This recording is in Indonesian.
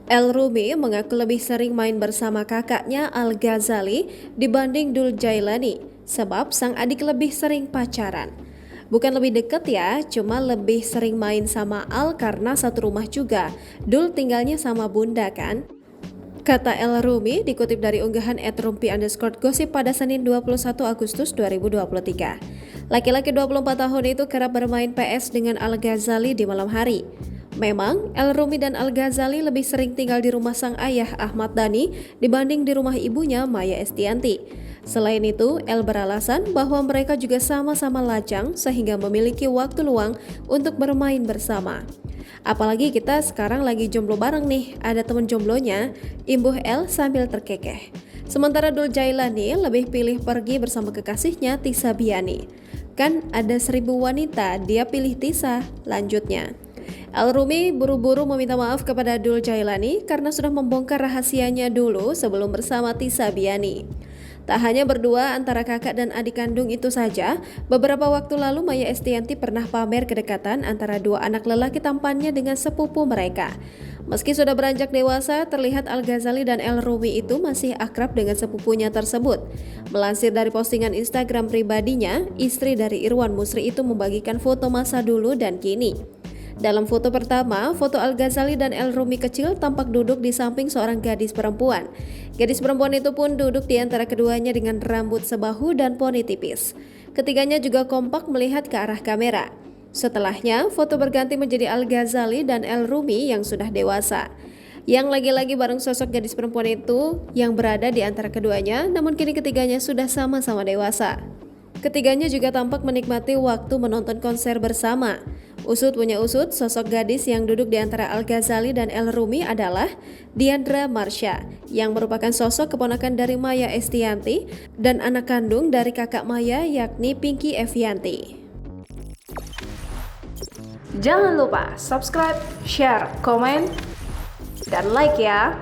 El Rumi mengaku lebih sering main bersama kakaknya Al Ghazali dibanding Dul Jailani, sebab sang adik lebih sering pacaran. Bukan lebih deket ya, cuma lebih sering main sama Al karena satu rumah juga. Dul tinggalnya sama bunda kan? Kata El Rumi dikutip dari unggahan @rumpi_gosip pada Senin 21 Agustus 2023. Laki-laki 24 tahun itu kerap bermain PS dengan Al Ghazali di malam hari. Memang, El Rumi dan Al Ghazali lebih sering tinggal di rumah sang ayah Ahmad Dhani dibanding di rumah ibunya Maya Estianty. Selain itu, El beralasan bahwa mereka juga sama-sama lajang sehingga memiliki waktu luang untuk bermain bersama. Apalagi kita sekarang lagi jomblo bareng nih, ada temen jomblonya, imbuh El sambil terkekeh. Sementara Dul Jailani lebih pilih pergi bersama kekasihnya Tisa Biani. Kan ada 1000 wanita, dia pilih Tisa, lanjutnya. El Rumi buru-buru meminta maaf kepada Dul Jailani karena sudah membongkar rahasianya dulu sebelum bersama Tisa Biani. Tak hanya berdua antara kakak dan adik kandung itu saja, beberapa waktu lalu Maya Estianty pernah pamer kedekatan antara dua anak lelaki tampannya dengan sepupu mereka. Meski sudah beranjak dewasa, terlihat Al Ghazali dan El Rumi itu masih akrab dengan sepupunya tersebut. Melansir dari postingan Instagram pribadinya, istri dari Irwan Musri itu membagikan foto masa dulu dan kini. Dalam foto pertama, foto Al Ghazali dan El Rumi kecil tampak duduk di samping seorang gadis perempuan. Gadis perempuan itu pun duduk di antara keduanya dengan rambut sebahu dan poni tipis. Ketiganya juga kompak melihat ke arah kamera. Setelahnya, foto berganti menjadi Al Ghazali dan El Rumi yang sudah dewasa. Yang lagi-lagi bareng sosok gadis perempuan itu yang berada di antara keduanya, namun kini ketiganya sudah sama-sama dewasa. Ketiganya juga tampak menikmati waktu menonton konser bersama. Usut punya usut, sosok gadis yang duduk di antara Al Ghazali dan El Rumi adalah Diandra Marsha, yang merupakan sosok keponakan dari Maya Estianty dan anak kandung dari kakak Maya yakni Pinky Evianty. Jangan lupa subscribe, share, komen, dan like ya!